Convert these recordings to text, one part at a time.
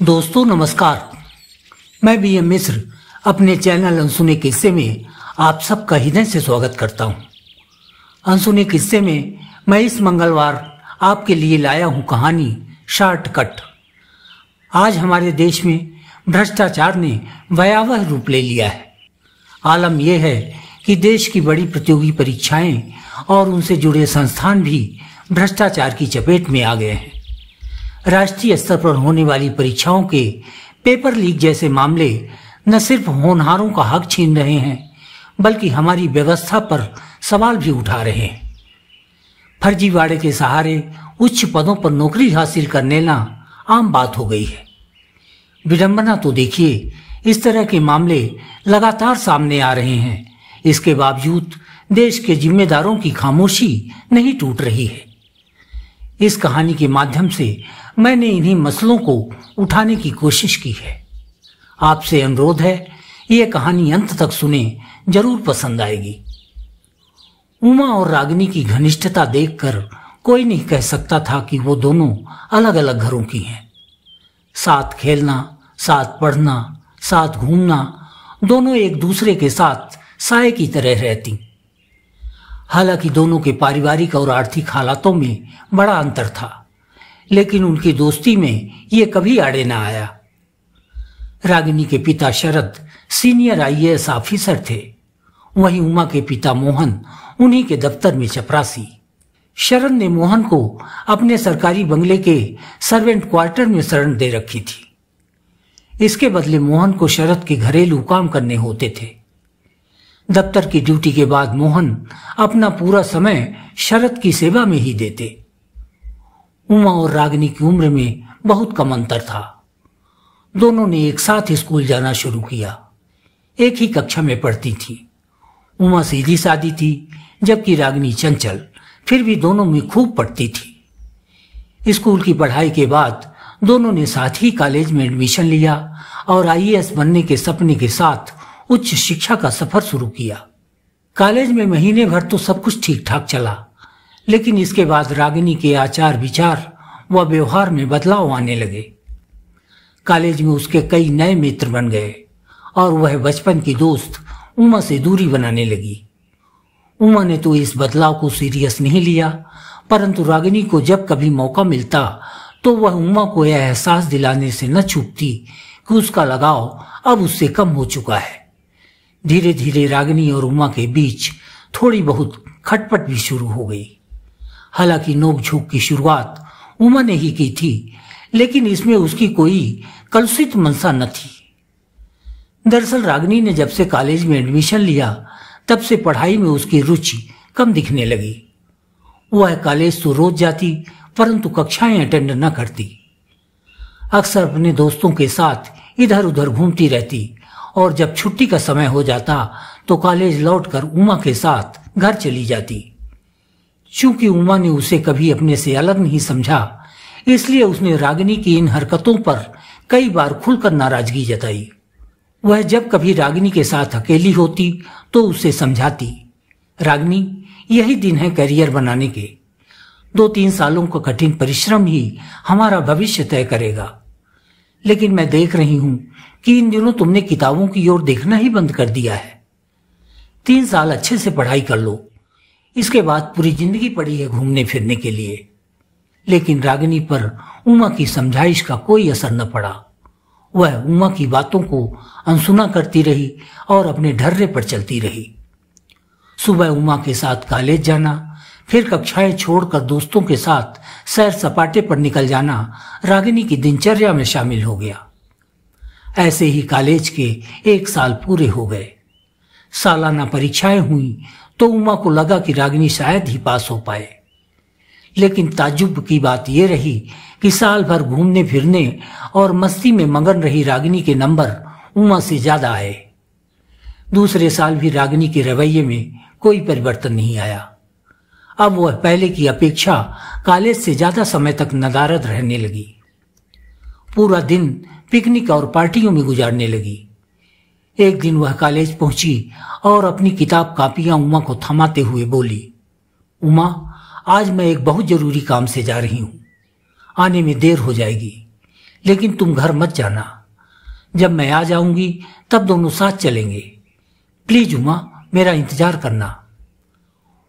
दोस्तों नमस्कार। मैं BM मिश्र अपने चैनल अनसुने किस्से में आप सबका हृदय से स्वागत करता हूं। अनसुने किस्से में मैं इस मंगलवार आपके लिए लाया हूं कहानी शॉर्टकट। आज हमारे देश में भ्रष्टाचार ने भयावह रूप ले लिया है। आलम यह है कि देश की बड़ी प्रतियोगी परीक्षाएं और उनसे जुड़े संस्थान भी भ्रष्टाचार की चपेट में आ गए हैं। राष्ट्रीय स्तर पर होने वाली परीक्षाओं के पेपर लीक जैसे मामले न सिर्फ होनहारों का हक छीन रहे हैं, बल्कि हमारी व्यवस्था पर सवाल भी उठा रहे हैं। फर्जीवाड़े के सहारे उच्च पदों पर नौकरी हासिल कर लेना आम बात हो गई है। विडंबना तो देखिए, इस तरह के मामले लगातार सामने आ रहे हैं। इसके बावजूद देश के जिम्मेदारों की खामोशी नहीं टूट रही है। इस कहानी के माध्यम से मैंने इन्हीं मसलों को उठाने की कोशिश की है। आपसे अनुरोध है, ये कहानी अंत तक सुने, जरूर पसंद आएगी। उमा और रागिनी की घनिष्ठता देखकर कोई नहीं कह सकता था कि वो दोनों अलग अलग घरों की हैं। साथ खेलना, साथ पढ़ना, साथ घूमना, दोनों एक दूसरे के साथ साए की तरह रहती। हालांकि दोनों के पारिवारिक और आर्थिक हालातों में बड़ा अंतर था, लेकिन उनकी दोस्ती में ये कभी आड़े न आया। रागिनी के पिता शरद सीनियर IAS ऑफिसर थे, वहीं उमा के पिता मोहन उन्हीं के दफ्तर में चपरासी। शरद ने मोहन को अपने सरकारी बंगले के सर्वेंट क्वार्टर में शरण दे रखी थी। इसके बदले मोहन को शरद के घरेलू काम करने होते थे। दफ्तर की ड्यूटी के बाद मोहन अपना पूरा समय शरद की सेवा में ही देते। उमा और रागिनी की उम्र में बहुत कम अंतर था। दोनों ने एक साथ स्कूल जाना शुरू किया, एक ही कक्षा में पढ़ती थी। उमा सीधी सादी थी, जबकि रागिनी चंचल, फिर भी दोनों में खूब पढ़ती थी। स्कूल की पढ़ाई के बाद दोनों ने साथ ही कॉलेज में एडमिशन लिया और IAS बनने के सपने के साथ उच्च शिक्षा का सफर शुरू किया। कॉलेज में महीने भर तो सब कुछ ठीक ठाक चला, लेकिन इसके बाद रागिनी के आचार विचार व व्यवहार में बदलाव आने लगे। कॉलेज में उसके कई नए मित्र बन गए और वह बचपन की दोस्त उमा से दूरी बनाने लगी। उमा ने तो इस बदलाव को सीरियस नहीं लिया, परंतु रागिनी को जब कभी मौका मिलता तो वह उमा को यह एहसास दिलाने से न चूकती कि उसका लगाव अब उससे कम हो चुका है। धीरे धीरे रागिनी और उमा के बीच थोड़ी बहुत खटपट भी शुरू हो गई। हालांकि नोकझोंक की शुरुआत उमा ने ही की थी, लेकिन इसमें उसकी कोई कलुषित मंशा न थी। दरअसल रागिनी ने जब से कॉलेज में एडमिशन लिया, तब से पढ़ाई में उसकी रुचि कम दिखने लगी। वह कॉलेज तो रोज जाती, परंतु कक्षाएं अटेंड न करती। अक्सर अपने दोस्तों के साथ इधर उधर घूमती रहती और जब छुट्टी का समय हो जाता तो कॉलेज लौटकर उमा के साथ घर चली जाती। चूंकि उमा ने उसे कभी अपने से अलग नहीं समझा, इसलिए उसने रागिनी की इन हरकतों पर कई बार खुलकर नाराजगी जताई। वह जब कभी रागिनी के साथ अकेली होती तो उसे समझाती, रागिनी, यही दिन है करियर बनाने के। 2-3 सालों का कठिन परिश्रम ही हमारा भविष्य तय करेगा। लेकिन मैं देख रही हूं कि इन दिनों तुमने किताबों की ओर देखना ही बंद कर दिया है। 3 साल अच्छे से पढ़ाई कर लो, इसके बाद पूरी जिंदगी पड़ी है घूमने फिरने के लिए। लेकिन रागिनी पर उमा की समझाइश का कोई असर न पड़ा। वह उमा की बातों को अनसुना करती रही और अपने ढर्रे पर चलती रही। सुबह उमा के साथ कॉलेज जाना, फिर कक्षाएं छोड़कर दोस्तों के साथ सैर सपाटे पर निकल जाना रागिनी की दिनचर्या में शामिल हो गया। ऐसे ही कॉलेज के 1 साल पूरे हो गए। सालाना परीक्षाएं हुई तो उमा को लगा कि रागिनी शायद ही पास हो पाए। लेकिन ताज्जुब की बात यह रही कि साल भर घूमने फिरने और मस्ती में मगन रही रागिनी के नंबर उमा से ज्यादा आए। दूसरे साल भी रागिनी के रवैये में कोई परिवर्तन नहीं आया। अब वह पहले की अपेक्षा कॉलेज से ज्यादा समय तक नदारद रहने लगी। पूरा दिन पिकनिक और पार्टियों में गुजारने लगी। एक दिन वह कॉलेज पहुंची और अपनी किताब कापियां उमा को थमाते हुए बोली, उमा, आज मैं एक बहुत जरूरी काम से जा रही हूं, आने में देर हो जाएगी। लेकिन तुम घर मत जाना। जब मैं आ जाऊंगी तब दोनों साथ चलेंगे। प्लीज उमा, मेरा इंतजार करना।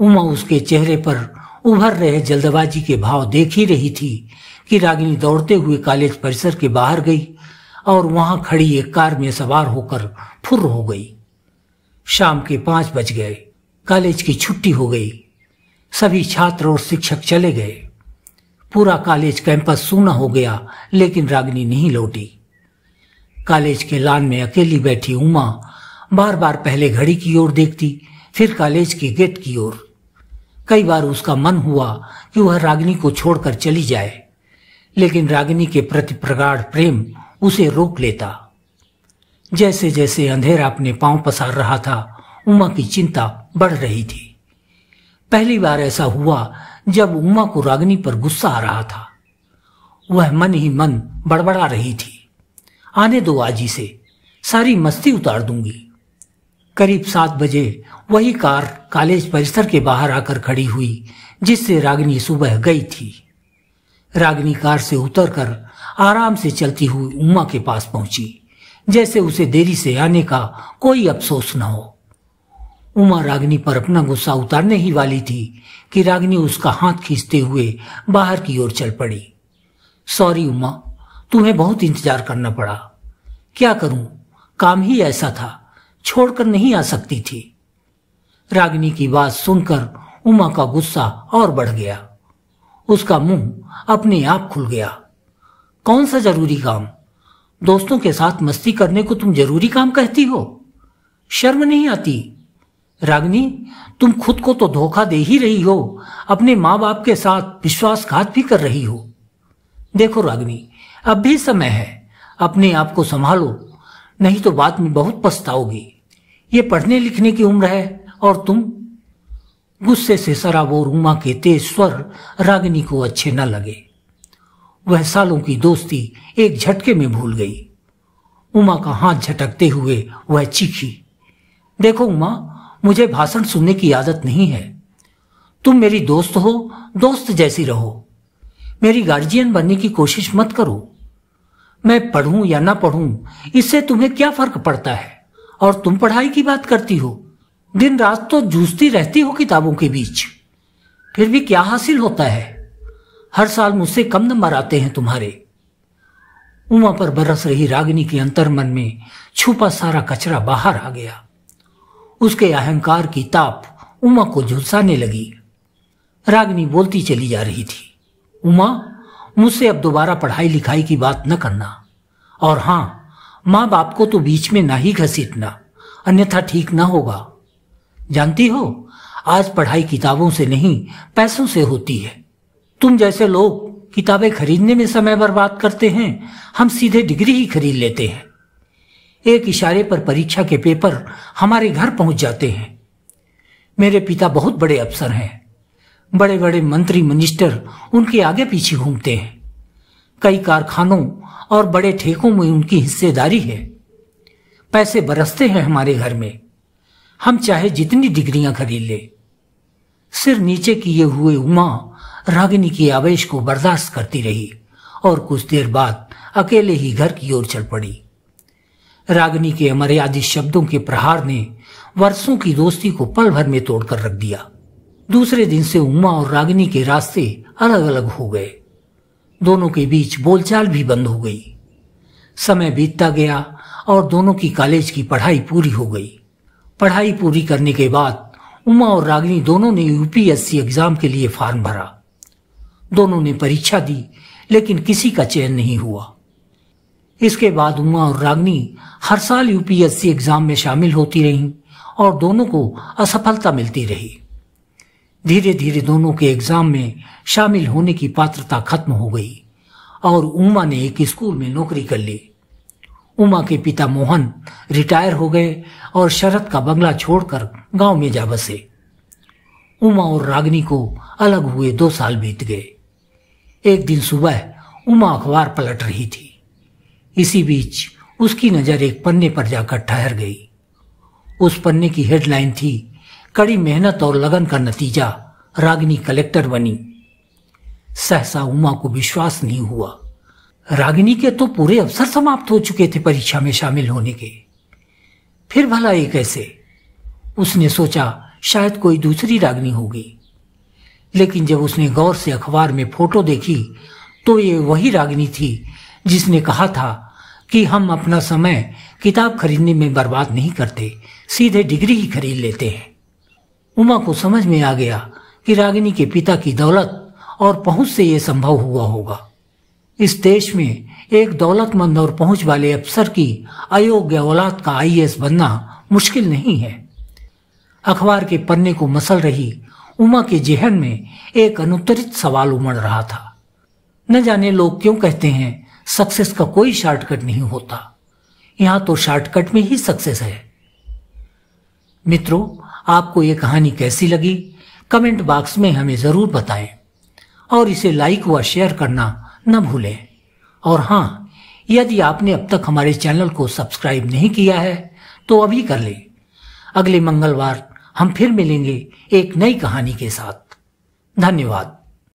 उमा उसके चेहरे पर उभर रहे जल्दबाजी के भाव देख ही रही थी कि रागिनी दौड़ते हुए कॉलेज परिसर के बाहर गई और वहां खड़ी एक कार में सवार होकर फुर्र हो गई। शाम के 5 बज गए। कॉलेज की छुट्टी हो गई। सभी छात्र और शिक्षक चले गए। पूरा कॉलेज कैंपस सूना हो गया, लेकिन रागिनी नहीं लौटी। कॉलेज के लॉन में अकेली बैठी उमा बार बार पहले घड़ी की ओर देखती, फिर कॉलेज के गेट की ओर। कई बार उसका मन हुआ कि वह रागिनी को छोड़कर चली जाए, लेकिन रागिनी के प्रति प्रगाढ़ प्रेम उसे रोक लेता। जैसे जैसे अंधेरा अपने पांव पसार रहा था, उमा की चिंता बढ़ रही थी। पहली बार ऐसा हुआ जब उमा को रागिनी पर गुस्सा आ रहा था। वह मन ही मन बड़बड़ा रही थी, आने दो आज ही से, सारी मस्ती उतार दूंगी। करीब 7 बजे वही कार कॉलेज परिसर के बाहर आकर खड़ी हुई जिससे रागिनी सुबह गई थी। रागिनी कार से उतरकर आराम से चलती हुई उमा के पास पहुंची, जैसे उसे देरी से आने का कोई अफसोस न हो। उमा रागिनी पर अपना गुस्सा उतारने ही वाली थी कि रागिनी उसका हाथ खींचते हुए बाहर की ओर चल पड़ी। सॉरी उमा, तुम्हें बहुत इंतजार करना पड़ा। क्या करूं, काम ही ऐसा था, छोड़कर नहीं आ सकती थी। रागिनी की बात सुनकर उमा का गुस्सा और बढ़ गया। उसका मुंह अपने आप खुल गया। कौन सा जरूरी काम? दोस्तों के साथ मस्ती करने को तुम जरूरी काम कहती हो? शर्म नहीं आती? रागिनी, तुम खुद को तो धोखा दे ही रही हो, अपने माँ बाप के साथ विश्वासघात भी कर रही हो। देखो रागिनी, अब भी समय है, अपने आप को संभालो, नहीं तो बाद में बहुत पछताओगी। ये पढ़ने लिखने की उम्र है और तुम। गुस्से से सराबोर उमा के तेज स्वर रागिनी को अच्छे न लगे। वह सालों की दोस्ती एक झटके में भूल गई। उमा का हाथ झटकते हुए वह चीखी, देखो उमा, मुझे भाषण सुनने की आदत नहीं है। तुम मेरी दोस्त हो, दोस्त जैसी रहो। मेरी गार्जियन बनने की कोशिश मत करो। मैं पढ़ूं या ना पढ़ूं, इससे तुम्हें क्या फर्क पड़ता है? और तुम पढ़ाई की बात करती हो, दिन रात तो जूझती रहती हो किताबों के बीच। फिर भी क्या हासिल होता है? हर साल मुझसे कम नंबर आते हैं तुम्हारे। उमा पर बरस रही रागिनी के अंतर्मन में छुपा सारा कचरा बाहर आ गया। उसके अहंकार की ताप उमा को झुलसाने लगी। रागिनी बोलती चली जा रही थी, उमा, मुझसे अब दोबारा पढ़ाई लिखाई की बात न करना। और हाँ, माँ बाप को तो बीच में ना ही घसीटना, अन्यथा ठीक ना होगा। जानती हो, आज पढ़ाई किताबों से नहीं, पैसों से होती है। तुम जैसे लोग किताबें खरीदने में समय बर्बाद करते हैं, हम सीधे डिग्री ही खरीद लेते हैं। एक इशारे पर परीक्षा के पेपर हमारे घर पहुंच जाते हैं। मेरे पिता बहुत बड़े अफसर हैं। बड़े बड़े मंत्री मिनिस्टर उनके आगे पीछे घूमते हैं। कई कारखानों और बड़े ठेकों में उनकी हिस्सेदारी है। पैसे बरसते हैं हमारे घर में। हम चाहे जितनी डिग्रियां खरीद ले। सिर नीचे किए हुए उमा रागिनी के आवेश को बर्दाश्त करती रही और कुछ देर बाद अकेले ही घर की ओर चल पड़ी। रागिनी के अमर्यादित शब्दों के प्रहार ने वर्षों की दोस्ती को पल भर में तोड़कर रख दिया। दूसरे दिन से उमा और रागिनी के रास्ते अलग अलग हो गए। दोनों के बीच बोलचाल भी बंद हो गई। समय बीतता गया और दोनों की कॉलेज की पढ़ाई पूरी हो गई। पढ़ाई पूरी करने के बाद उमा और रागिनी दोनों ने यूपीएससी एग्जाम के लिए फॉर्म भरा। दोनों ने परीक्षा दी, लेकिन किसी का चयन नहीं हुआ। इसके बाद उमा और रागिनी हर साल यूपीएससी एग्जाम में शामिल होती रहीं और दोनों को असफलता मिलती रही। धीरे धीरे दोनों के एग्जाम में शामिल होने की पात्रता खत्म हो गई और उमा ने एक स्कूल में नौकरी कर ली। उमा के पिता मोहन रिटायर हो गए और शरद का बंगला छोड़कर गांव में जा बसे। उमा और रागिनी को अलग हुए 2 साल बीत गए। एक दिन सुबह उमा अखबार पलट रही थी। इसी बीच उसकी नजर एक पन्ने पर जाकर ठहर गई। उस पन्ने की हेडलाइन थी, कड़ी मेहनत और लगन का नतीजा, रागिनी कलेक्टर बनी। सहसा उमा को विश्वास नहीं हुआ। रागिनी के तो पूरे अवसर समाप्त हो चुके थे परीक्षा में शामिल होने के। फिर भला ये कैसे? उसने सोचा शायद कोई दूसरी रागिनी होगी, लेकिन जब उसने गौर से अखबार में फोटो देखी तो ये वही रागिनी थी जिसने कहा था कि हम अपना समय किताब खरीदने में बर्बाद नहीं करते, सीधे डिग्री ही खरीद लेते हैं। उमा को समझ में आ गया कि रागिनी के पिता की दौलत और पहुंच से यह संभव हुआ होगा। इस देश में एक दौलतमंद और पहुंच वाले अफसर की अयोग्य औलाद का आईएएस बनना मुश्किल नहीं है। अखबार के पन्ने को मसल रही उमा के जेहन में एक अनुत्तरित सवाल उमड़ रहा था। न जाने लोग क्यों कहते हैं सक्सेस का कोई शॉर्टकट नहीं होता। यहां तो शॉर्टकट में ही सक्सेस है। मित्रों, आपको ये कहानी कैसी लगी कमेंट बॉक्स में हमें जरूर बताएं और इसे लाइक व शेयर करना न भूलें। और हाँ, यदि आपने अब तक हमारे चैनल को सब्सक्राइब नहीं किया है तो अभी कर लें। अगले मंगलवार हम फिर मिलेंगे एक नई कहानी के साथ। धन्यवाद।